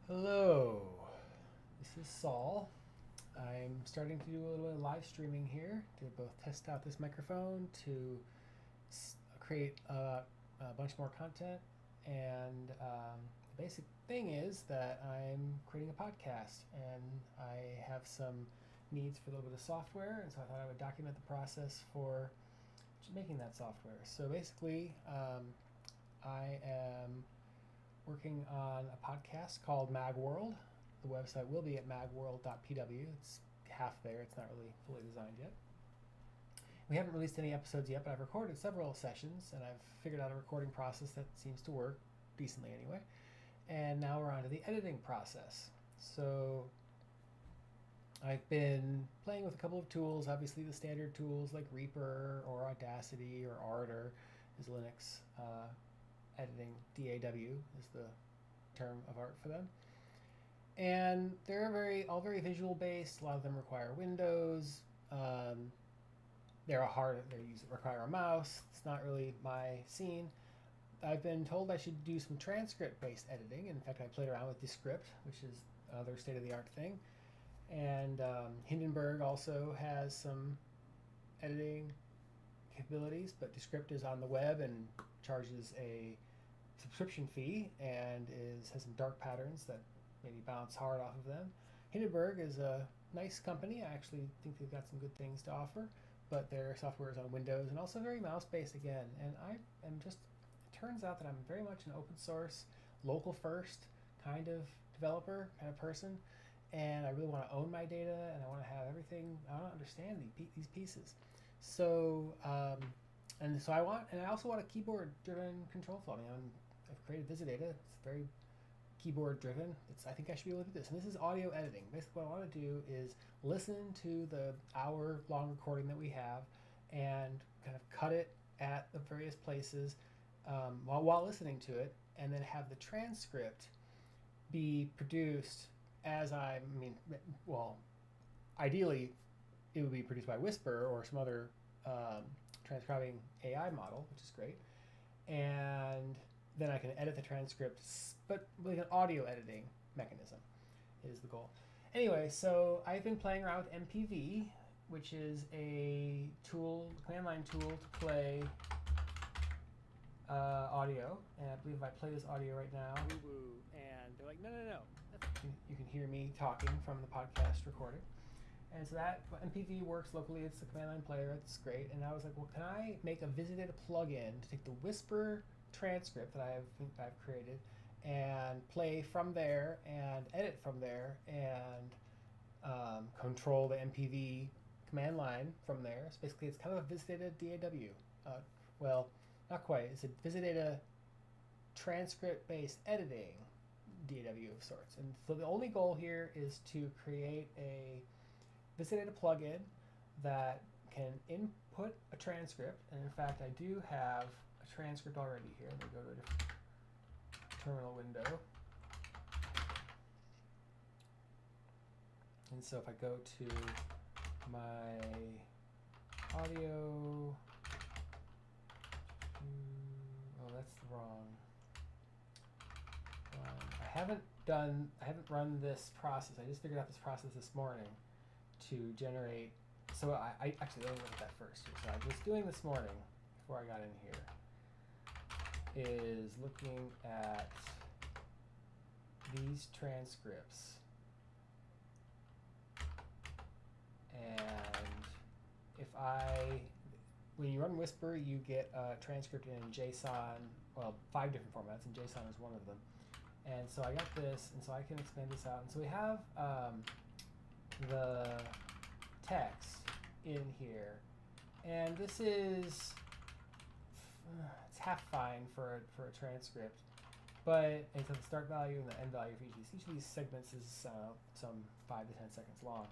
Hello, this is Saul. I'm starting to do a little bit of live streaming here to both test out this microphone, to create a bunch more content, and the basic thing is that I'm creating a podcast and I have some needs for a little bit of software, and so I thought I would document the process for making that software. So basically, I am working on a podcast called Magworld. The website will be at magworld.pw. It's half there, it's not really fully designed yet. We haven't released any episodes yet, but I've recorded several sessions and I've figured out a recording process that seems to work decently anyway. And now we're on to the editing process. So I've been playing with a couple of tools, obviously the standard tools like Reaper or Audacity or Ardor is Linux editing. DAW is the term of art for them. And they're all very visual based. A lot of them require Windows. Require a mouse. It's not really my scene. I've been told I should do some transcript based editing. In fact, I played around with Descript, which is another state of the art thing. And Hindenburg also has some editing capabilities, but Descript is on the web and charges a subscription fee and has some dark patterns that maybe bounce hard off of them. Hindenburg is a nice company. I actually think they've got some good things to offer, but their software is on Windows and also very mouse based again. And I am just, it turns out that I'm very much an open source, local first kind of developer, kind of person. And I really want to own my data and I want to have everything, I want to understand these pieces. So, and I also want a keyboard driven control flow. I've created VisiData. It's very keyboard driven. I think I should be able to do this. And this is audio editing. Basically, what I want to do is listen to the hour-long recording that we have and kind of cut it at the various places while listening to it, and then have the transcript be produced ideally it would be produced by Whisper or some other transcribing AI model, which is great. And then I can edit the transcripts, but with an audio editing mechanism is the goal. Anyway, so I've been playing around with MPV, which is a command line tool to play audio. And I believe if I play this audio right now, and they're like, no. You can hear me talking from the podcast recording. And so that MPV works locally. It's the command line player. It's great. And I was like, well, can I make a VisiData plugin to take the Whisper transcript that I've created and play from there and edit from there and control the MPV command line from there. So basically, it's kind of a VisiData DAW. Well, not quite. It's a VisiData transcript-based editing DAW of sorts. And so the only goal here is to create a VisiData plugin that can input a transcript. And in fact, I do have a transcript already here. Let me go to a different terminal window. And so if I go to my audio, that's the wrong. I haven't run this process. I just figured out this process this morning to generate. So I actually, let me look at that first. So I was doing this morning before I got in here is looking at these transcripts, and when you run Whisper, you get a transcript in JSON, well, 5 different formats, and JSON is one of them. And so I got this, and so I can expand this out. And so we have the text in here, and this is it's half fine for a transcript, but it's the start value and the end value for each of these segments is some 5 to 10 seconds long.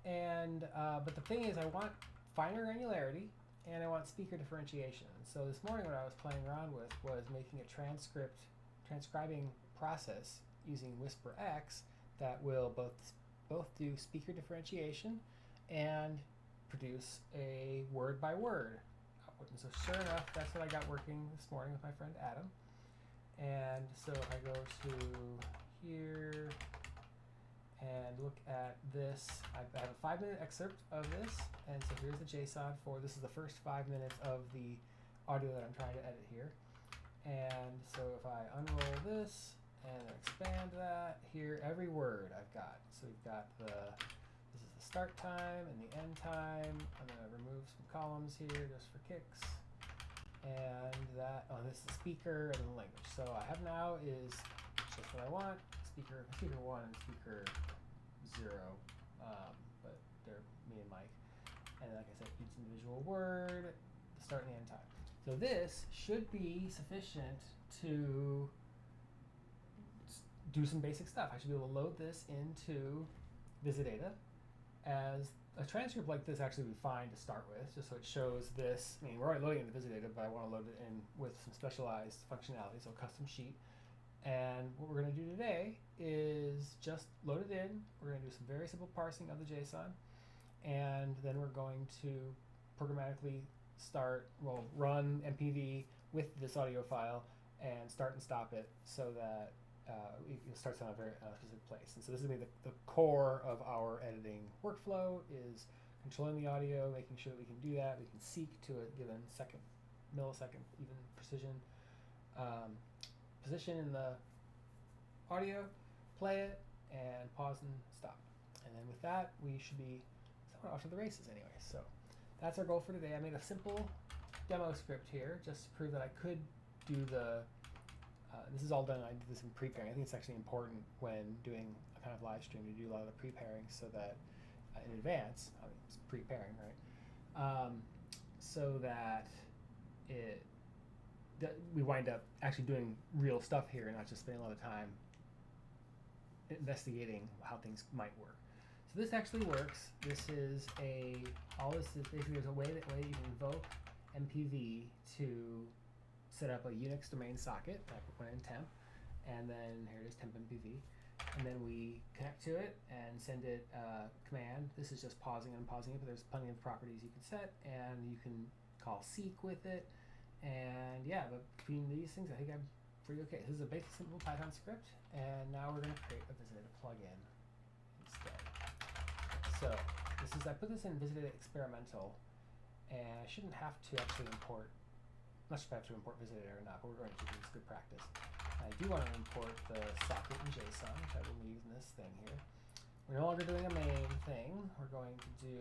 And but the thing is, I want finer granularity and I want speaker differentiation. So this morning, what I was playing around with was making a transcribing process using Whisper X that will both do speaker differentiation and produce a word by word output. And so sure enough, that's what I got working this morning with my friend Adam. And so if I go to here and look at this. I have a 5-minute excerpt of this, and so here's the JSON for this is the first 5 minutes of the audio that I'm trying to edit here. And so if I unroll this and expand that, here every word I've got. So we've got this is the start time and the end time. I'm going to remove some columns here just for kicks. And that, this is the speaker and the language. So I have now is just what I want, speaker 1 and speaker 0, but they're me and Mike. And like I said, each individual word, the start and the end time. So this should be sufficient to do some basic stuff. I should be able to load this into VisiData. As a transcript like this actually would be fine to start with, just so it shows this. I mean, we're already loading into VisiData, but I want to load it in with some specialized functionality, so a custom sheet. And what we're going to do today is just load it in. We're going to do some very simple parsing of the JSON, and then we're going to programmatically run MPV with this audio file and start and stop it so that it starts on a very specific place. And so this is going to be the core of our editing workflow, is controlling the audio, making sure that we can do that. We can seek to a given millisecond even precision position in the audio, play it, and pause and stop. And then with that, we should be somewhat off to the races anyway. So that's our goal for today. I made a simple demo script here just to prove that I could do the this is all done. I did this in preparing. I think it's actually important when doing a kind of live stream to do a lot of the preparing so that in advance, I mean, it's preparing, right? So that we wind up actually doing real stuff here and not just spending a lot of time investigating how things might work. So this actually works. This is all this is basically there's a way you can invoke MPV to set up a Unix domain socket. I put one in temp, and then here it is, temp MPV, and then we connect to it and send it a command. This is just pausing and unpausing it, but there's plenty of properties you can set, and you can call seek with it, and yeah, but between these things, I think I'm pretty okay. This is a basic simple Python script, and now we're going to create a VisiData plugin instead. So I put this in VisiData experimental, and I shouldn't have to actually import. I'm not sure if I have to import VisiData or not, but we're going to do this good practice. I do want to import the socket in JSON, which I will leave in this thing here. We're no longer doing a main thing. We're going to do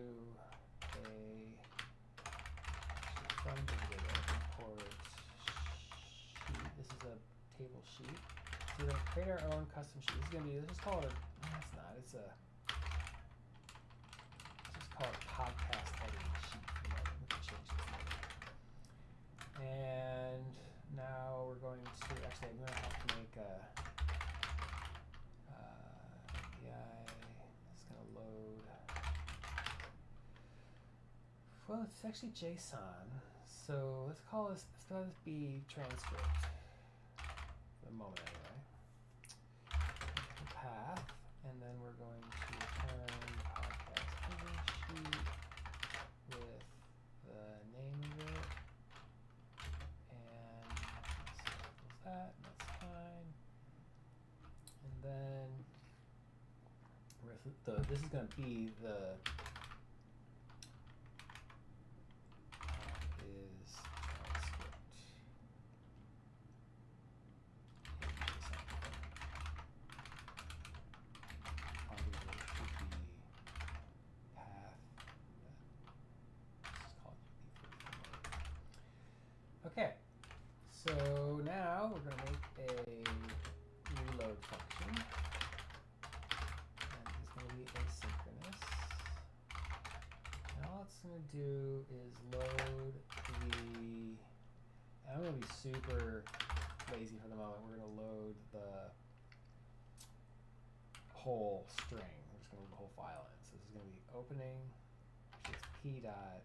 from VisiData import sheet. This is a table sheet. So we're going to create our own custom sheet. This is going to be, let's just call it let's just call it podcast editing sheet for the moment. We can change this later. And now we're going to, actually I'm going to have to make a API. It's going to load. Well, it's actually JSON. So let's let this be transcript for the moment anyway. The path, and then we're going to return podcast editing sheet with the name of it. That's fine. And then this is going to be the is transcript. Audio should be path. Let's call it. Okay. So now we're going to make a reload function, and it's going to be asynchronous. And all it's going to do is load I'm going to be super lazy for the moment. We're going to load the whole string. We're just going to load the whole file in. So this is going to be opening, which is p dot. I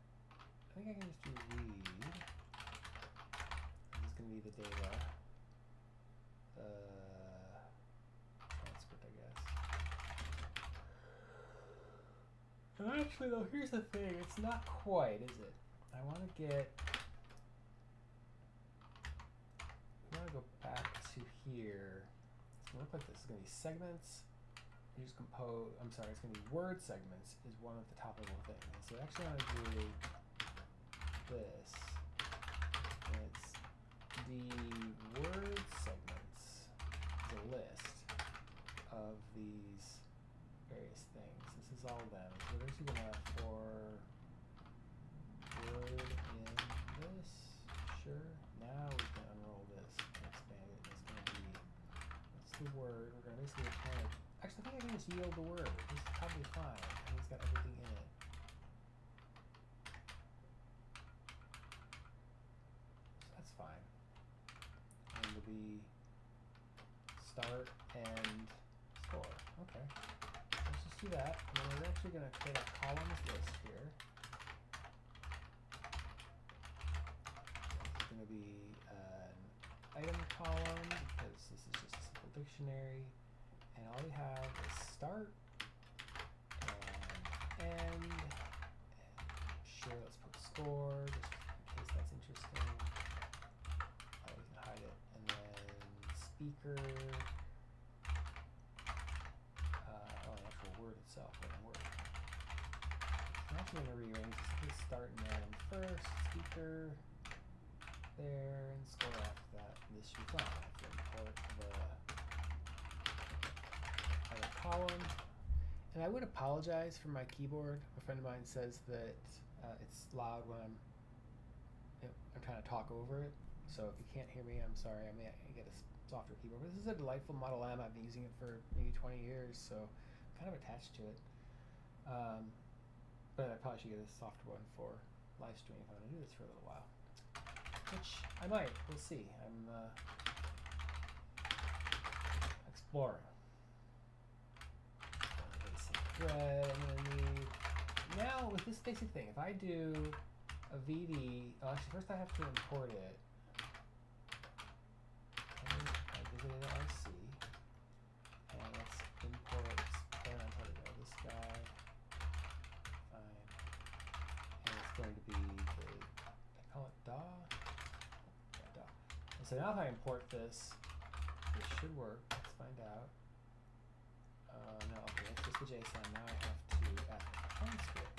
think I can just do read. Going to be the data, transcript, I guess. And actually, though, here's the thing. It's not quite, is it? I want to go back to here. It's gonna look like this. It's gonna be segments. You just compose. I'm sorry. It's gonna be word segments is one of the top level things. And so I actually want to do this. And it's the word segments is a list of these various things. This is all them. So we're actually gonna for word in this. Sure. Now we can unroll this and expand it. It's gonna be what's the word? We're gonna basically return it. Actually, I think I can just yield the word. This is probably fine. I think it's got everything in it. So that's fine. And it'll be start and score. Okay. Let's just do that. And then we're actually going to create a columns list here. It's going to be an item column because this is just a simple dictionary. And all we have is start and end. And sure, let's put score just in case that's interesting. We can hide it. And then speaker. The actual word itself, word. I'm actually going to rearrange this. Start and end first. Speaker there and score after that. This should be fine. I have to import the column. And I would apologize for my keyboard. A friend of mine says that it's loud when I'm trying to talk over it. So if you can't hear me, I'm sorry. I may get a softer keyboard. But this is a delightful Model M. I've been using it for maybe 20 years, so I'm kind of attached to it. But I probably should get a softer one for live streaming if I'm going to do this for a little while. Which I might. We'll see. I'm exploring. Thread, I'm going to need, now with this basic thing, if I do a VD, actually first I have to import it. I visited RC, and let's import, this guy, fine, and it's going to be I call it DAW? Yeah, DAW. And so now if I import this should work, let's find out. No, okay, that's just the JSON. Now I have to add a transcript.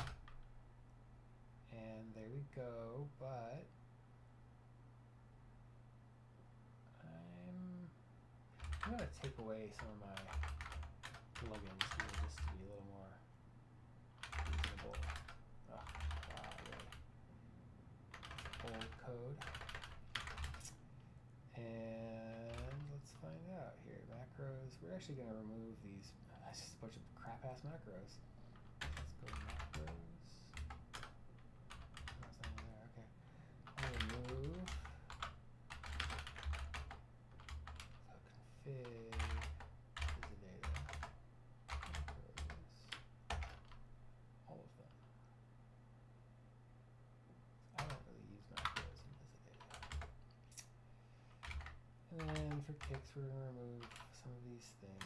And there we go, but I'm going to take away some of my plugins here just to be a little more reasonable. Oh, wow, really. Old code. And let's find out here. Macros. We're actually going to remove these. It's just a bunch of crap-ass macros. Let's go to macros. That's not there. Okay. I'm going to remove. So config. VisiData. Macros. All of them. I don't really use macros in VisiData. And then for kicks, we're going to remove some of these things.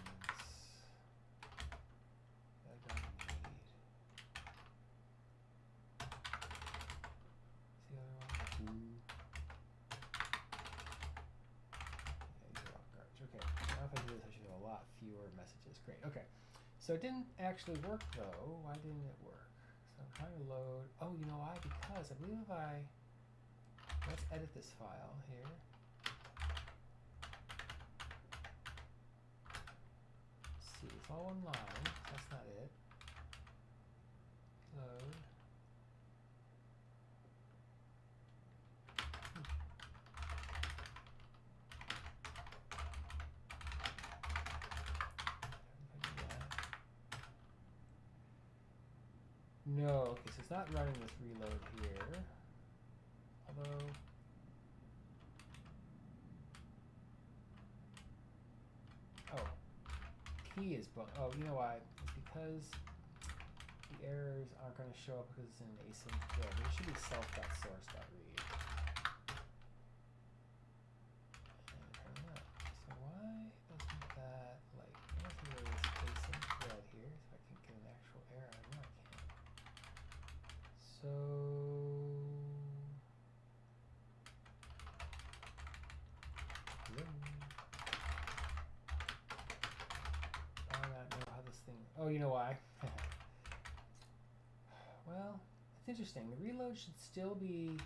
Fewer messages. Great. Okay. So it didn't actually work though. Why didn't it work? So I'm trying to load. Oh, you know why? Because I believe if let's edit this file here. Let's see, it's all one line. That's not it. Load. No, okay, so it's not running this reload here. Although, key is bunk. Oh, you know why? It's because the errors aren't going to show up because it's in an async thread. It should be self.source.read. And turn that. So why doesn't that, like, I don't think there is async thread here, so I can get an actual error. No, I can't. So Oh, you know why? Well, it's interesting. The reload should still be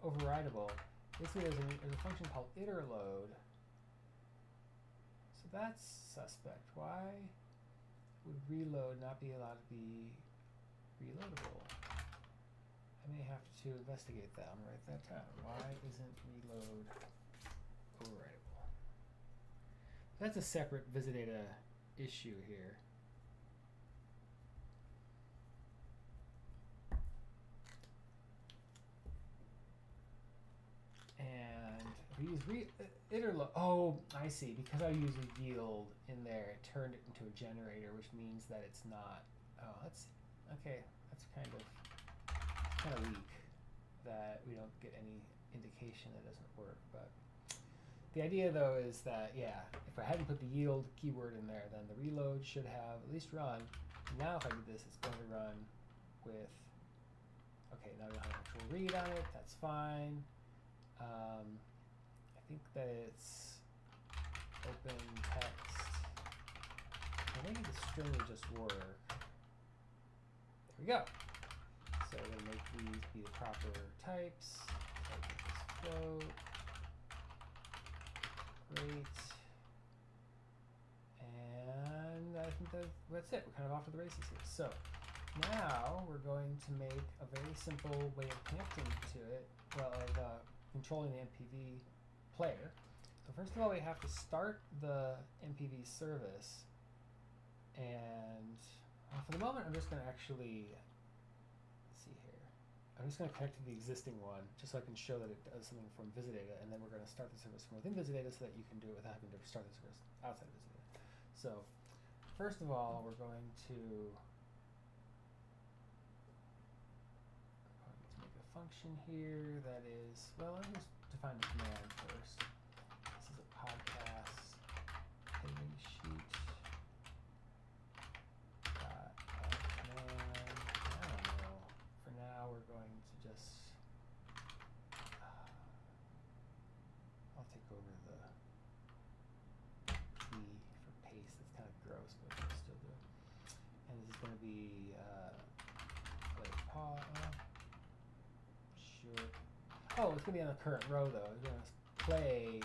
overridable. Basically, there's a function called iterload. So that's suspect. Why would reload not be allowed to be reloadable? I may have to investigate that. I'm gonna write that down. Why isn't reload overridable? That's a separate VisiData issue here. And if we use iterload, oh, I see. Because I used yield in there, it turned it into a generator, which means that it's not. Oh, that's okay. That's kind of weak that we don't get any indication that it doesn't work. But the idea though is that, yeah, if I hadn't put the yield keyword in there, then the reload should have at least run. Now if I do this, it's going to run with, okay, now we don't have an actual read on it. That's fine. I think that it's open text. Maybe the string would just work. There we go. So we're going to make these be the proper types. So I get this float. Great. And I think that's it. We're kind of off to the races here. So now we're going to make a very simple way of connecting to it, well, of controlling the MPV player. So first of all, we have to start the MPV service. And for the moment, I'm just going to actually, let's see here. I'm just going to connect to the existing one, just so I can show that it does something from VisiData, and then we're going to start the service from within VisiData so that you can do it without having to start the service outside of VisiData. So, first of all, we're going to make a function here that is, well, let me just define the command first. This is a podcast payment sheet. We're going to just, I'll take over the key for paste. It's kind of gross, but we'll still do it. And this is going to be play pause. Sure. Oh, it's going to be on the current row though. We're going to play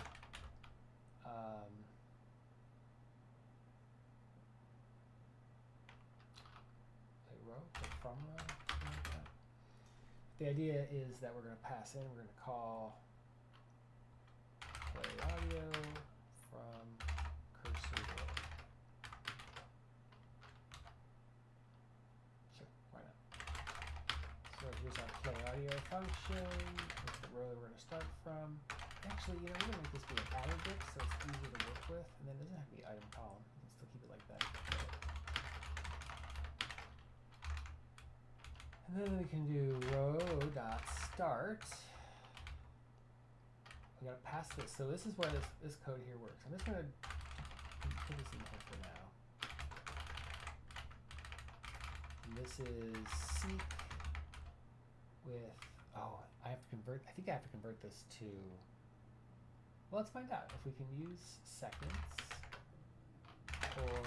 row, play from row. The idea is that we're going to pass in, we're going to call play audio from cursor row. Sure, why not? So here's our play audio function. Here's the row that we're going to start from. Actually, you know, we're going to make this be an aggregate so it's easier to work with, and then it doesn't have to be item column. You can still keep it like that. And then we can do row.start. We gotta pass this. So this is where this code here works. I'm just gonna put this in here for now. And this is seek with, oh, I have to convert, I think I have to convert this to, well, let's find out if we can use seconds or,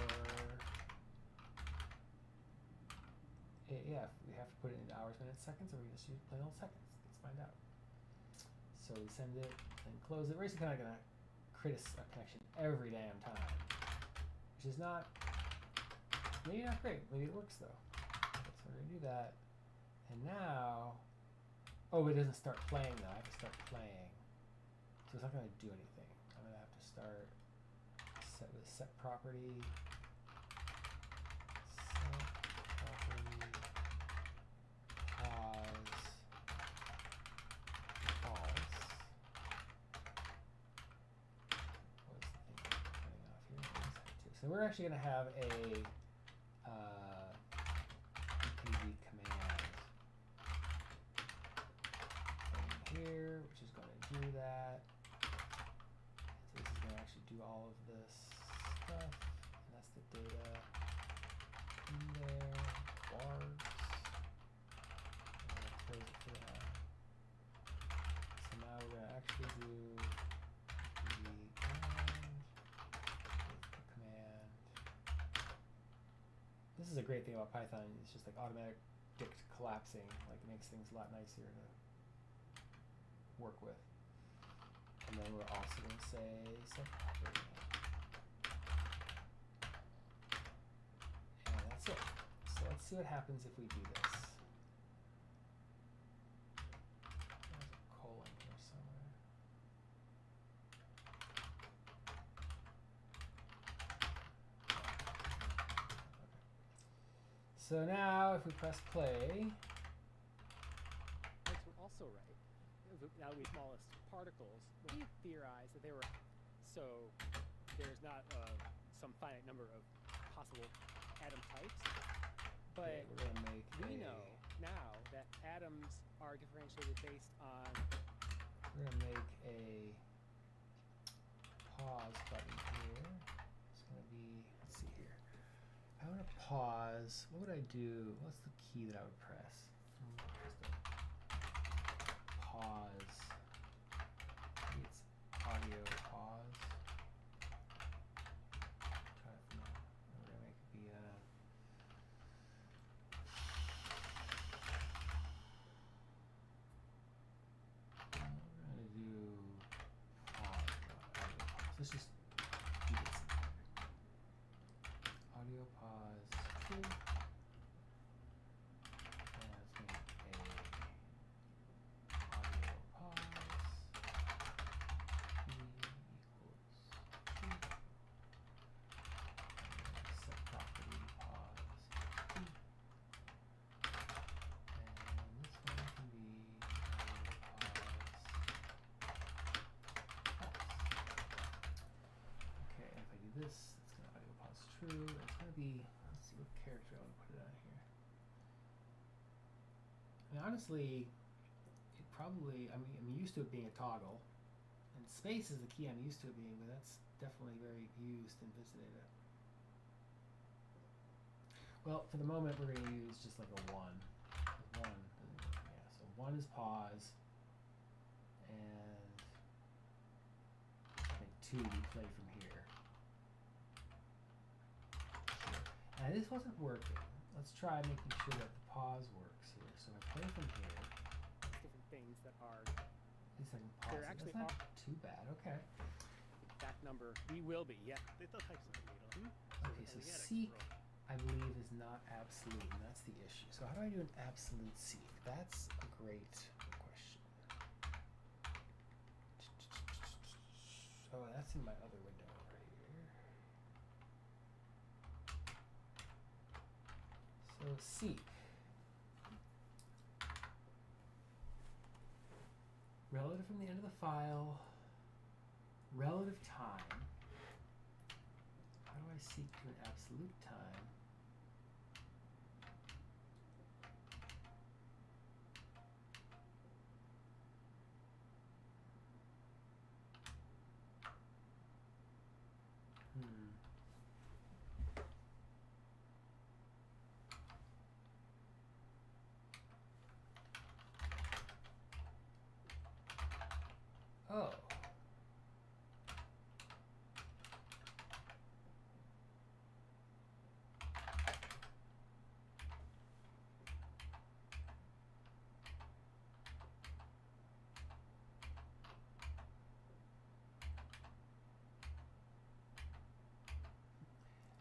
yeah, we have to put it in hours, minutes, seconds, or we just use plain old seconds. Let's find out. So we send it and close it. We're basically kind of going to create a connection every damn time, which is not, maybe not great. Maybe it works though. So we're going to do that. And now, oh, it doesn't start playing though. I have to start playing. So it's not going to do anything. I'm going to have to start set with set property. So we're actually going to have a EPV command in here, which is going to do that. So this is going to actually do all of this stuff, and that's the data in there, bars. Close it for that. So now we're going to actually do This is a great thing about Python. It's just like automatic dict collapsing. Like, it makes things a lot nicer to work with. And then we're also going to say set property name. And that's it. So let's see what happens if we do this. There's a colon here somewhere. So now if we press play. That's also right. Now we smallest particles. We theorized that they were so there's not some finite number of possible atom types, but okay, we're gonna make we know now that atoms are differentiated based on. We're gonna make a pause button here. It's gonna be, let's see here. I want to pause. What would I do? What's the key that I would press? Just a pause. Maybe it's audio pause. Try it from now. We're gonna make it be we're gonna do pause. Let's just do this. Audio pause true. And let's make a audio pause p equals true. And set property pause p. And this one can be audio pause. Okay, and if I do this, it's going to audio pause true. It's going to be, let's see what character I want to put it on here. I mean, honestly, it probably, I'm used to it being a toggle. And space is the key I'm used to it being, but that's definitely very used in VisiData. Well, for the moment, we're going to use just like a 1. 1, yeah, so 1 is pause. And I think 2 we play from here. And this wasn't working. Let's try making sure that the pause works here. So I play from here. Different things that are. At least I can pause. There It. actually That's not too bad. Okay. Exact number. We will be. Yeah. They thought types of tomato. Okay, so seek, I believe, is not absolute, and that's the issue. So how do I do an absolute seek? That's a great question. Oh, that's in my other window over here. So seek. Relative from the end of the file. Relative time. How do I seek to an absolute time? Oh.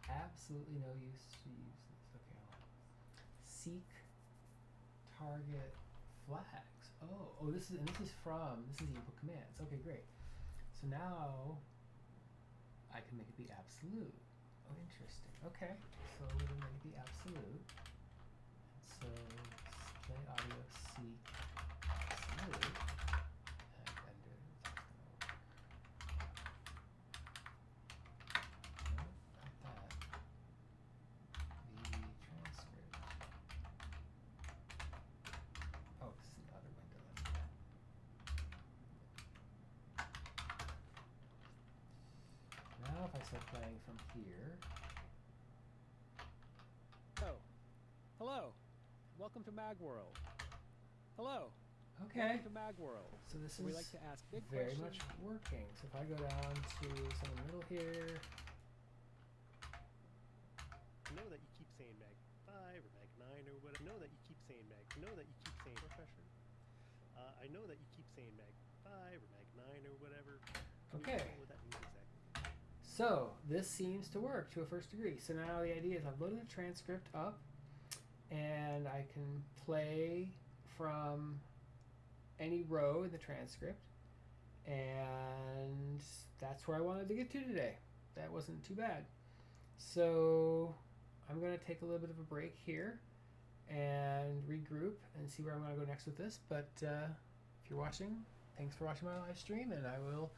Absolutely no use to use this. Okay, hold on. Seek target flags. Oh, this is equal commands. Okay, great. So now I can make it be absolute. Oh, interesting. Okay, so we're gonna make it be absolute. And so play audio seek absolute. And render. No, not that. The transcript. Oh, this is another window. Now if I start playing from here. Oh, hello. Welcome to Magworld. Hello. Okay. Welcome to Magworld. So this We is like to ask big very questions. much working. So if I go down to some in the middle here. I know that you keep saying Mag know that you keep saying refresher. I know that you keep saying mag 5 or mag 9 or whatever. Can you Okay. tell me what that means exactly? So this seems to work to a first degree. So now the idea is I've loaded the transcript up, and I can play from any row in the transcript, and that's where I wanted to get to today. That wasn't too bad. So I'm going to take a little bit of a break here and regroup and see where I'm going to go next with this. But if you're watching, thanks for watching my live stream, and I will